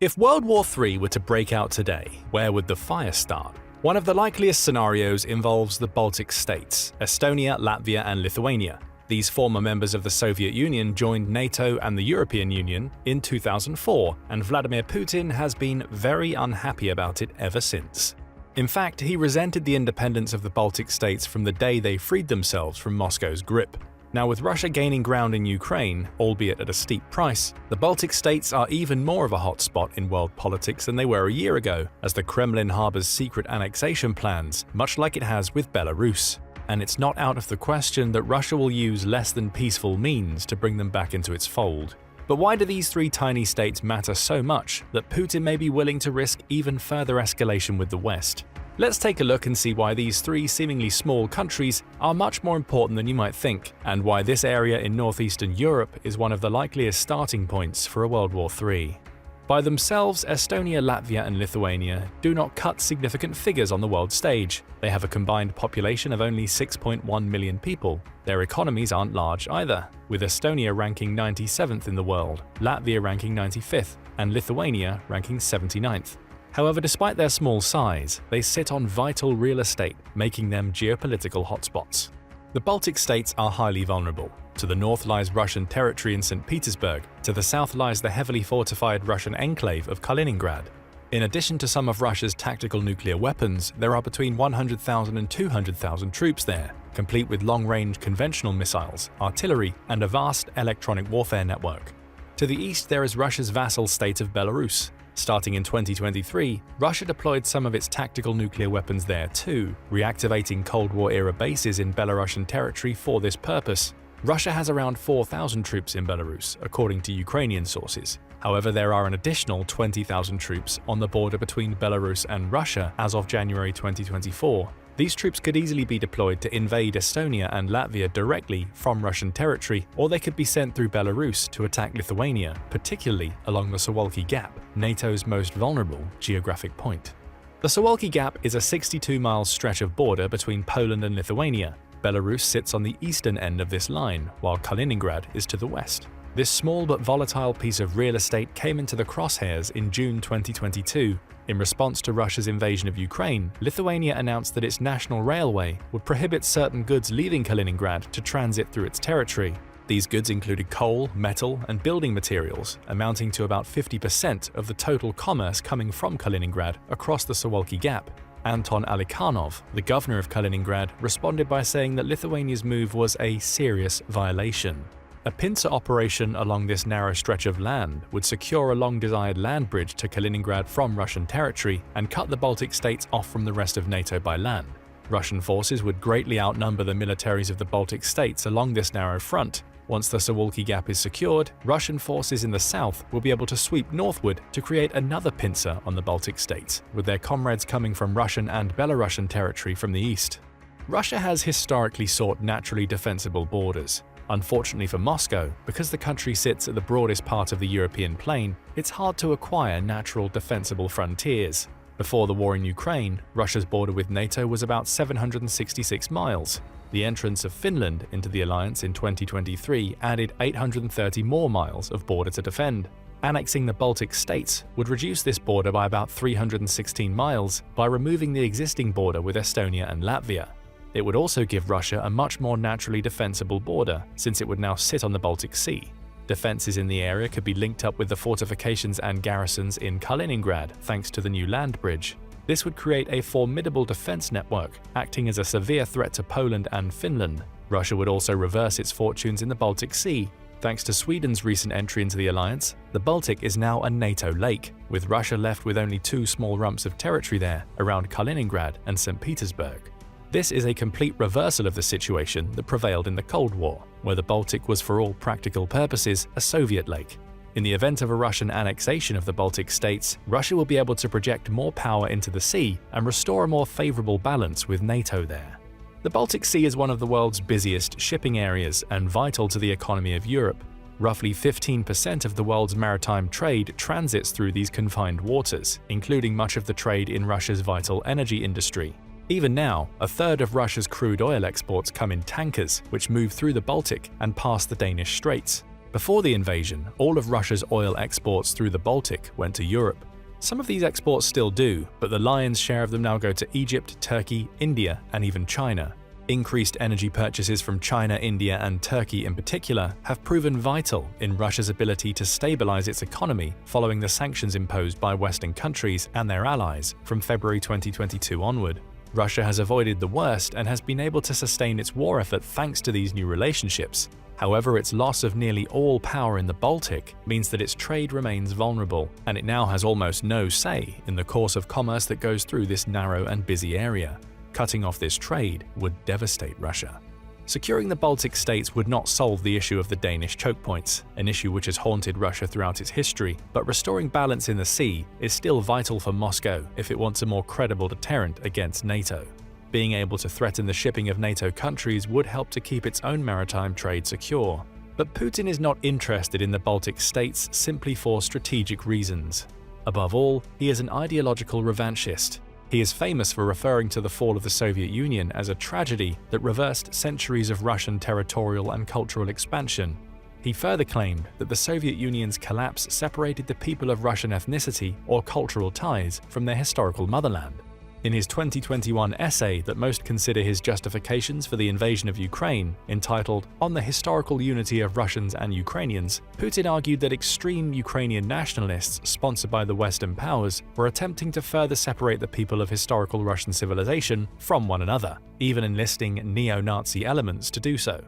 If World War III were to break out today, where would the fire start? One of the likeliest scenarios involves the Baltic states, Estonia, Latvia, and Lithuania. These former members of the Soviet Union joined NATO and the European Union in 2004, and Vladimir Putin has been very unhappy about it ever since. In fact, he resented the independence of the Baltic states from the day they freed themselves from Moscow's grip. Now, with Russia gaining ground in Ukraine, albeit at a steep price, the Baltic states are even more of a hotspot in world politics than they were a year ago, as the Kremlin harbors secret annexation plans, much like it has with Belarus. And it's not out of the question that Russia will use less than peaceful means to bring them back into its fold. But why do these three tiny states matter so much that Putin may be willing to risk even further escalation with the West? Let's take a look and see why these three seemingly small countries are much more important than you might think, and why this area in northeastern Europe is one of the likeliest starting points for a World War III. By themselves, Estonia, Latvia, and Lithuania do not cut significant figures on the world stage. They have a combined population of only 6.1 million people. Their economies aren't large either, with Estonia ranking 97th in the world, Latvia ranking 95th, and Lithuania ranking 79th. However, despite their small size, they sit on vital real estate, making them geopolitical hotspots. The Baltic states are highly vulnerable. To the north lies Russian territory in St. Petersburg, to the south lies the heavily fortified Russian enclave of Kaliningrad. In addition to some of Russia's tactical nuclear weapons, there are between 100,000 and 200,000 troops there, complete with long-range conventional missiles, artillery, and a vast electronic warfare network. To the east there is Russia's vassal state of Belarus. Starting in 2023, Russia deployed some of its tactical nuclear weapons there too, reactivating Cold War-era bases in Belarusian territory for this purpose. Russia has around 4,000 troops in Belarus, according to Ukrainian sources. However, there are an additional 20,000 troops on the border between Belarus and Russia as of January 2024. These troops could easily be deployed to invade Estonia and Latvia directly from Russian territory, or they could be sent through Belarus to attack Lithuania, particularly along the Suwalki Gap, NATO's most vulnerable geographic point. The Suwalki Gap is a 62-mile stretch of border between Poland and Lithuania. Belarus sits on the eastern end of this line, while Kaliningrad is to the west. This small but volatile piece of real estate came into the crosshairs in June 2022. In response to Russia's invasion of Ukraine, Lithuania announced that its national railway would prohibit certain goods leaving Kaliningrad to transit through its territory. These goods included coal, metal, and building materials, amounting to about 50% of the total commerce coming from Kaliningrad across the Suwalki Gap. Anton Alikhanov, the governor of Kaliningrad, responded by saying that Lithuania's move was a serious violation. A pincer operation along this narrow stretch of land would secure a long-desired land bridge to Kaliningrad from Russian territory and cut the Baltic states off from the rest of NATO by land. Russian forces would greatly outnumber the militaries of the Baltic states along this narrow front. Once the Suwalki Gap is secured, Russian forces in the south will be able to sweep northward to create another pincer on the Baltic states, with their comrades coming from Russian and Belarusian territory from the east. Russia has historically sought naturally defensible borders. Unfortunately for Moscow, because the country sits at the broadest part of the European plain, it's hard to acquire natural defensible frontiers. Before the war in Ukraine, Russia's border with NATO was about 766 miles. The entrance of Finland into the alliance in 2023 added 830 more miles of border to defend. Annexing the Baltic states would reduce this border by about 316 miles by removing the existing border with Estonia and Latvia. It would also give Russia a much more naturally defensible border, since it would now sit on the Baltic Sea. Defenses in the area could be linked up with the fortifications and garrisons in Kaliningrad thanks to the new land bridge. This would create a formidable defense network, acting as a severe threat to Poland and Finland. Russia would also reverse its fortunes in the Baltic Sea. Thanks to Sweden's recent entry into the alliance, the Baltic is now a NATO lake, with Russia left with only two small rumps of territory there, around Kaliningrad and St. Petersburg. This is a complete reversal of the situation that prevailed in the Cold War, where the Baltic was for all practical purposes a Soviet lake. In the event of a Russian annexation of the Baltic states, Russia will be able to project more power into the sea and restore a more favorable balance with NATO there. The Baltic Sea is one of the world's busiest shipping areas and vital to the economy of Europe. Roughly 15% of the world's maritime trade transits through these confined waters, including much of the trade in Russia's vital energy industry. Even now, a third of Russia's crude oil exports come in tankers, which move through the Baltic and past the Danish Straits. Before the invasion, all of Russia's oil exports through the Baltic went to Europe. Some of these exports still do, but the lion's share of them now go to Egypt, Turkey, India, and even China. Increased energy purchases from China, India, and Turkey in particular have proven vital in Russia's ability to stabilize its economy following the sanctions imposed by Western countries and their allies from February 2022 onward. Russia has avoided the worst and has been able to sustain its war effort thanks to these new relationships. However, its loss of nearly all power in the Baltic means that its trade remains vulnerable, and it now has almost no say in the course of commerce that goes through this narrow and busy area. Cutting off this trade would devastate Russia. Securing the Baltic states would not solve the issue of the Danish choke points, an issue which has haunted Russia throughout its history, but restoring balance in the sea is still vital for Moscow if it wants a more credible deterrent against NATO. Being able to threaten the shipping of NATO countries would help to keep its own maritime trade secure. But Putin is not interested in the Baltic states simply for strategic reasons. Above all, he is an ideological revanchist. He is famous for referring to the fall of the Soviet Union as a tragedy that reversed centuries of Russian territorial and cultural expansion. He further claimed that the Soviet Union's collapse separated the people of Russian ethnicity or cultural ties from their historical motherland. In his 2021 essay that most consider his justifications for the invasion of Ukraine, entitled "On the Historical Unity of Russians and Ukrainians," Putin argued that extreme Ukrainian nationalists sponsored by the Western powers were attempting to further separate the people of historical Russian civilization from one another, even enlisting neo-Nazi elements to do so.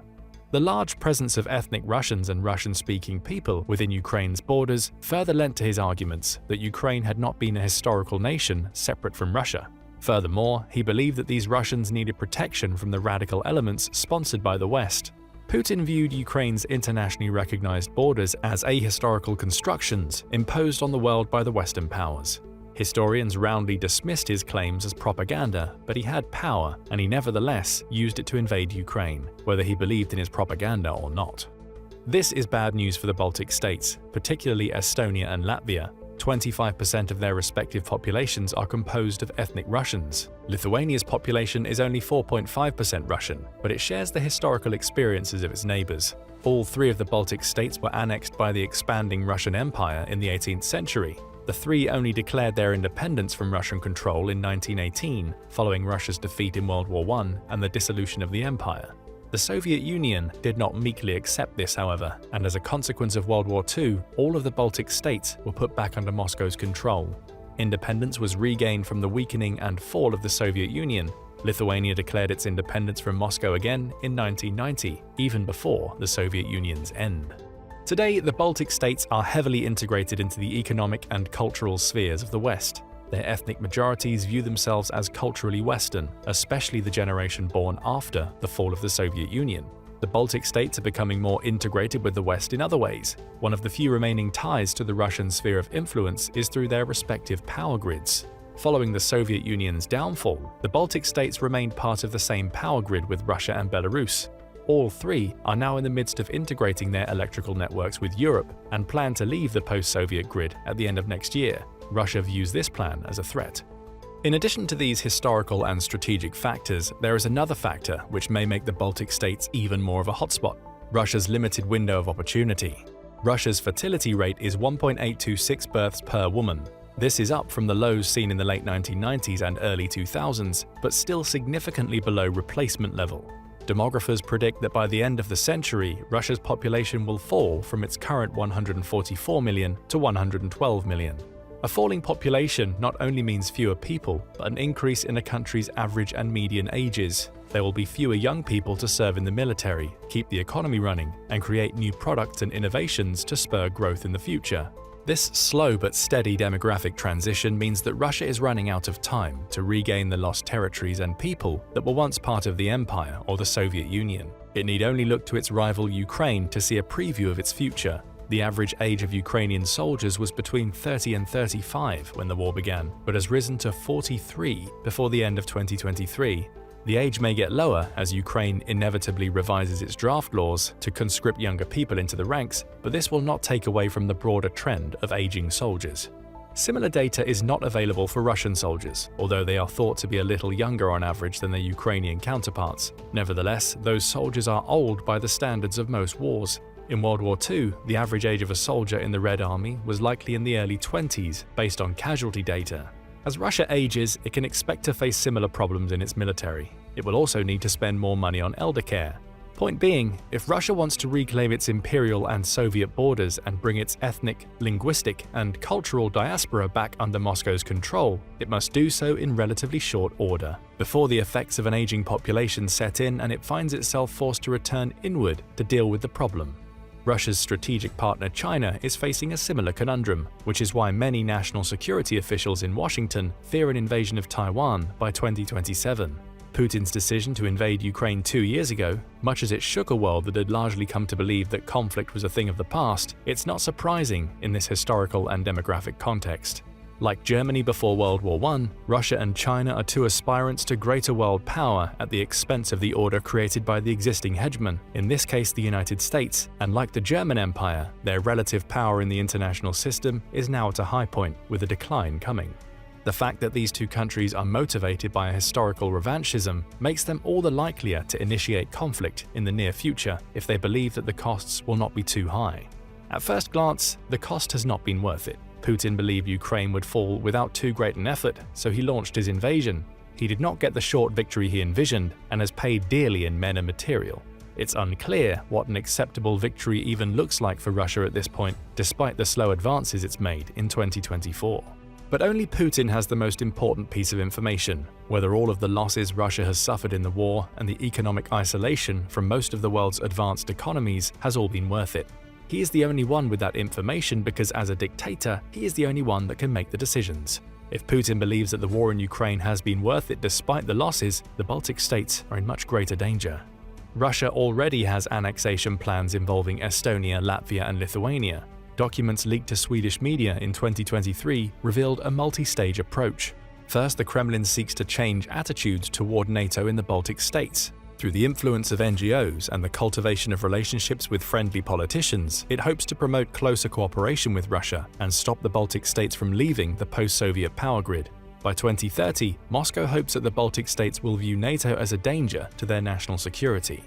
The large presence of ethnic Russians and Russian-speaking people within Ukraine's borders further lent to his arguments that Ukraine had not been a historical nation separate from Russia. Furthermore, he believed that these Russians needed protection from the radical elements sponsored by the West. Putin viewed Ukraine's internationally recognized borders as ahistorical constructions imposed on the world by the Western powers. Historians roundly dismissed his claims as propaganda, but he had power, and he nevertheless used it to invade Ukraine, whether he believed in his propaganda or not. This is bad news for the Baltic states, particularly Estonia and Latvia. 25% of their respective populations are composed of ethnic Russians. Lithuania's population is only 4.5% Russian, but it shares the historical experiences of its neighbors. All three of the Baltic states were annexed by the expanding Russian Empire in the 18th century. The three only declared their independence from Russian control in 1918, following Russia's defeat in World War I and the dissolution of the empire. The Soviet Union did not meekly accept this, however, and as a consequence of World War II, all of the Baltic states were put back under Moscow's control. Independence was regained from the weakening and fall of the Soviet Union. Lithuania declared its independence from Moscow again in 1990, even before the Soviet Union's end. Today, the Baltic states are heavily integrated into the economic and cultural spheres of the West. Their ethnic majorities view themselves as culturally Western, especially the generation born after the fall of the Soviet Union. The Baltic states are becoming more integrated with the West in other ways. One of the few remaining ties to the Russian sphere of influence is through their respective power grids. Following the Soviet Union's downfall, the Baltic states remained part of the same power grid with Russia and Belarus. All three are now in the midst of integrating their electrical networks with Europe and plan to leave the post-Soviet grid at the end of next year. Russia views this plan as a threat. In addition to these historical and strategic factors, there is another factor which may make the Baltic states even more of a hotspot: Russia's limited window of opportunity. Russia's fertility rate is 1.826 births per woman. This is up from the lows seen in the late 1990s and early 2000s, but still significantly below replacement level. Demographers predict that by the end of the century, Russia's population will fall from its current 144 million to 112 million. A falling population not only means fewer people, but an increase in a country's average and median ages. There will be fewer young people to serve in the military, keep the economy running, and create new products and innovations to spur growth in the future. This slow but steady demographic transition means that Russia is running out of time to regain the lost territories and people that were once part of the Empire or the Soviet Union. It need only look to its rival Ukraine to see a preview of its future. The average age of Ukrainian soldiers was between 30 and 35 when the war began, but has risen to 43 before the end of 2023. The age may get lower as Ukraine inevitably revises its draft laws to conscript younger people into the ranks, but this will not take away from the broader trend of aging soldiers. Similar data is not available for Russian soldiers, although they are thought to be a little younger on average than their Ukrainian counterparts. Nevertheless, those soldiers are old by the standards of most wars. In World War II, the average age of a soldier in the Red Army was likely in the early 20s based on casualty data. As Russia ages, it can expect to face similar problems in its military. It will also need to spend more money on elder care. Point being, if Russia wants to reclaim its imperial and Soviet borders and bring its ethnic, linguistic, and cultural diaspora back under Moscow's control, it must do so in relatively short order, before the effects of an aging population set in and it finds itself forced to return inward to deal with the problem. Russia's strategic partner China is facing a similar conundrum, which is why many national security officials in Washington fear an invasion of Taiwan by 2027. Putin's decision to invade Ukraine 2 years ago, much as it shook a world that had largely come to believe that conflict was a thing of the past, it's not surprising in this historical and demographic context. Like Germany before World War I, Russia and China are two aspirants to greater world power at the expense of the order created by the existing hegemon, in this case the United States, and like the German Empire, their relative power in the international system is now at a high point, with a decline coming. The fact that these two countries are motivated by a historical revanchism makes them all the likelier to initiate conflict in the near future if they believe that the costs will not be too high. At first glance, the cost has not been worth it. Putin believed Ukraine would fall without too great an effort, so he launched his invasion. He did not get the short victory he envisioned and has paid dearly in men and material. It's unclear what an acceptable victory even looks like for Russia at this point, despite the slow advances it's made in 2024. But only Putin has the most important piece of information, whether all of the losses Russia has suffered in the war and the economic isolation from most of the world's advanced economies has all been worth it. He is the only one with that information because as a dictator, he is the only one that can make the decisions. If Putin believes that the war in Ukraine has been worth it despite the losses, the Baltic states are in much greater danger. Russia already has annexation plans involving Estonia, Latvia, and Lithuania. Documents leaked to Swedish media in 2023 revealed a multi-stage approach. First, the Kremlin seeks to change attitudes toward NATO in the Baltic states. Through the influence of NGOs and the cultivation of relationships with friendly politicians, it hopes to promote closer cooperation with Russia and stop the Baltic states from leaving the post-Soviet power grid. By 2030, Moscow hopes that the Baltic states will view NATO as a danger to their national security.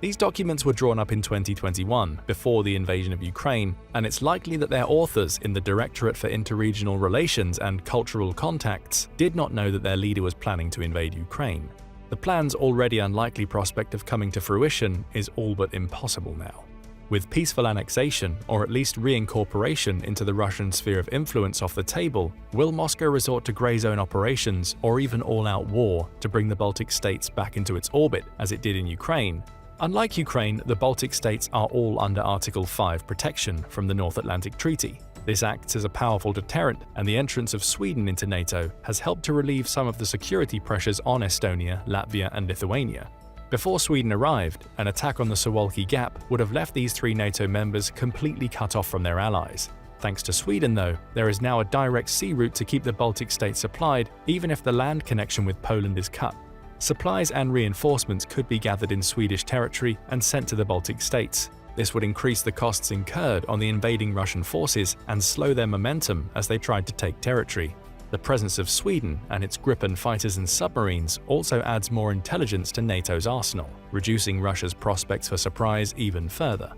These documents were drawn up in 2021, before the invasion of Ukraine, and it's likely that their authors in the Directorate for Interregional Relations and Cultural Contacts did not know that their leader was planning to invade Ukraine. The plan's already unlikely prospect of coming to fruition is all but impossible now. With peaceful annexation, or at least reincorporation into the Russian sphere of influence off the table, will Moscow resort to grey zone operations or even all-out war to bring the Baltic states back into its orbit as it did in Ukraine? Unlike Ukraine, the Baltic states are all under Article 5 protection from the North Atlantic Treaty. This acts as a powerful deterrent, and the entrance of Sweden into NATO has helped to relieve some of the security pressures on Estonia, Latvia, and Lithuania. Before Sweden arrived, an attack on the Suwalki Gap would have left these three NATO members completely cut off from their allies. Thanks to Sweden, though, there is now a direct sea route to keep the Baltic states supplied, even if the land connection with Poland is cut. Supplies and reinforcements could be gathered in Swedish territory and sent to the Baltic states. This would increase the costs incurred on the invading Russian forces and slow their momentum as they tried to take territory. The presence of Sweden and its Gripen fighters and submarines also adds more intelligence to NATO's arsenal, reducing Russia's prospects for surprise even further.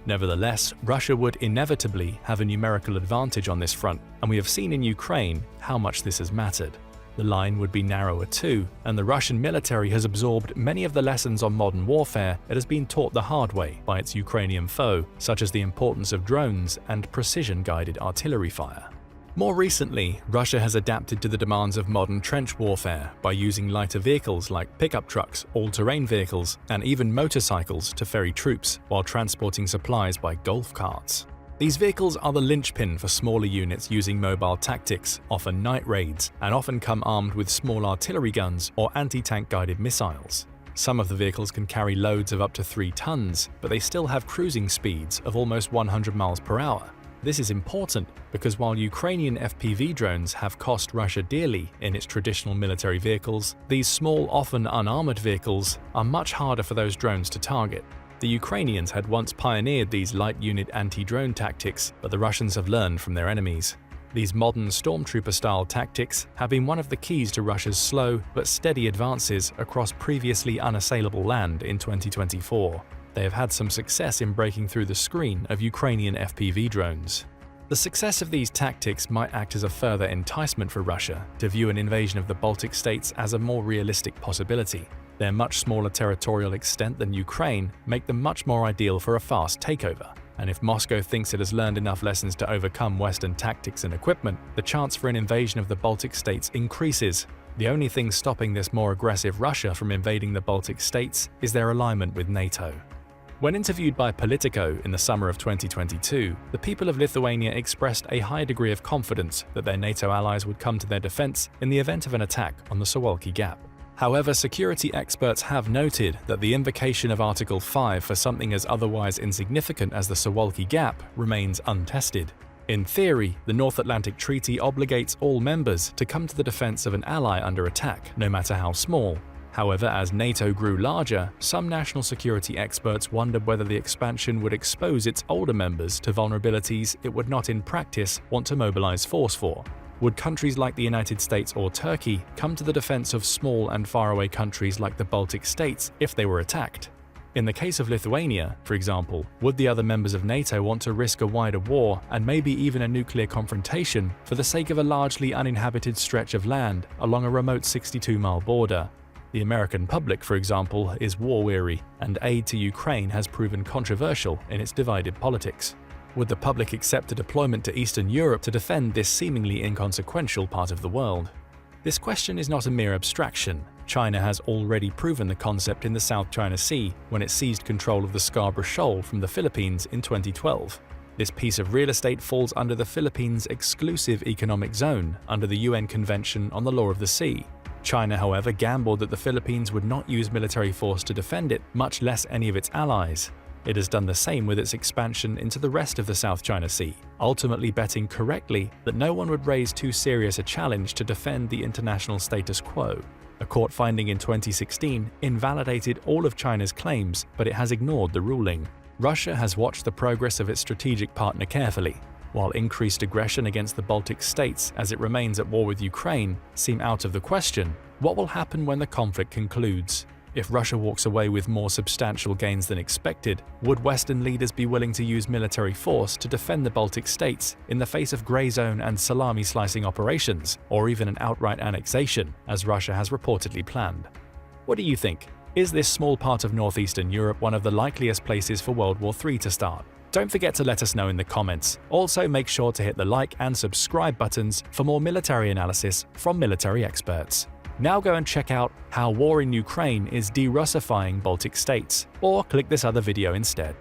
Nevertheless, Russia would inevitably have a numerical advantage on this front, and we have seen in Ukraine how much this has mattered. The line would be narrower too, and the Russian military has absorbed many of the lessons on modern warfare it has been taught the hard way by its Ukrainian foe, such as the importance of drones and precision-guided artillery fire. More recently, Russia has adapted to the demands of modern trench warfare by using lighter vehicles like pickup trucks, all-terrain vehicles, and even motorcycles to ferry troops while transporting supplies by golf carts. These vehicles are the linchpin for smaller units using mobile tactics, often night raids, and often come armed with small artillery guns or anti-tank guided missiles. Some of the vehicles can carry loads of up to 3 tons, but they still have cruising speeds of almost 100 miles per hour. This is important because while Ukrainian FPV drones have cost Russia dearly in its traditional military vehicles, these small, often unarmored vehicles are much harder for those drones to target. The Ukrainians had once pioneered these light unit anti-drone tactics, but the Russians have learned from their enemies. These modern stormtrooper-style tactics have been one of the keys to Russia's slow but steady advances across previously unassailable land in 2024. they have had some success in breaking through the screen of Ukrainian FPV drones. The success of these tactics might act as a further enticement for Russia to view an invasion of the Baltic states as a more realistic possibility. Their much smaller territorial extent than Ukraine make them much more ideal for a fast takeover. And if Moscow thinks it has learned enough lessons to overcome Western tactics and equipment, the chance for an invasion of the Baltic states increases. The only thing stopping this more aggressive Russia from invading the Baltic states is their alignment with NATO. When interviewed by Politico in the summer of 2022, the people of Lithuania expressed a high degree of confidence that their NATO allies would come to their defense in the event of an attack on the Suwalki Gap. However, security experts have noted that the invocation of Article 5 for something as otherwise insignificant as the Suwalki Gap remains untested. In theory, the North Atlantic Treaty obligates all members to come to the defense of an ally under attack, no matter how small. However, as NATO grew larger, some national security experts wondered whether the expansion would expose its older members to vulnerabilities it would not in practice want to mobilize force for. Would countries like the United States or Turkey come to the defense of small and faraway countries like the Baltic states if they were attacked? In the case of Lithuania, for example, would the other members of NATO want to risk a wider war and maybe even a nuclear confrontation for the sake of a largely uninhabited stretch of land along a remote 62-mile border? The American public, for example, is war-weary, and aid to Ukraine has proven controversial in its divided politics. Would the public accept a deployment to Eastern Europe to defend this seemingly inconsequential part of the world? This question is not a mere abstraction. China has already proven the concept in the South China Sea when it seized control of the Scarborough Shoal from the Philippines in 2012. This piece of real estate falls under the Philippines' exclusive economic zone under the UN Convention on the Law of the Sea. China, however, gambled that the Philippines would not use military force to defend it, much less any of its allies. It has done the same with its expansion into the rest of the South China Sea, ultimately betting correctly that no one would raise too serious a challenge to defend the international status quo. A court finding in 2016 invalidated all of China's claims, but it has ignored the ruling. Russia has watched the progress of its strategic partner carefully, while increased aggression against the Baltic states as it remains at war with Ukraine seem out of the question. What will happen when the conflict concludes? If Russia walks away with more substantial gains than expected, would Western leaders be willing to use military force to defend the Baltic states in the face of grey zone and salami-slicing operations, or even an outright annexation, as Russia has reportedly planned? What do you think? Is this small part of northeastern Europe one of the likeliest places for World War III to start? Don't forget to let us know in the comments. Also, make sure to hit the like and subscribe buttons for more military analysis from military experts. Now go and check out how war in Ukraine is de-Russifying Baltic states, or click this other video instead.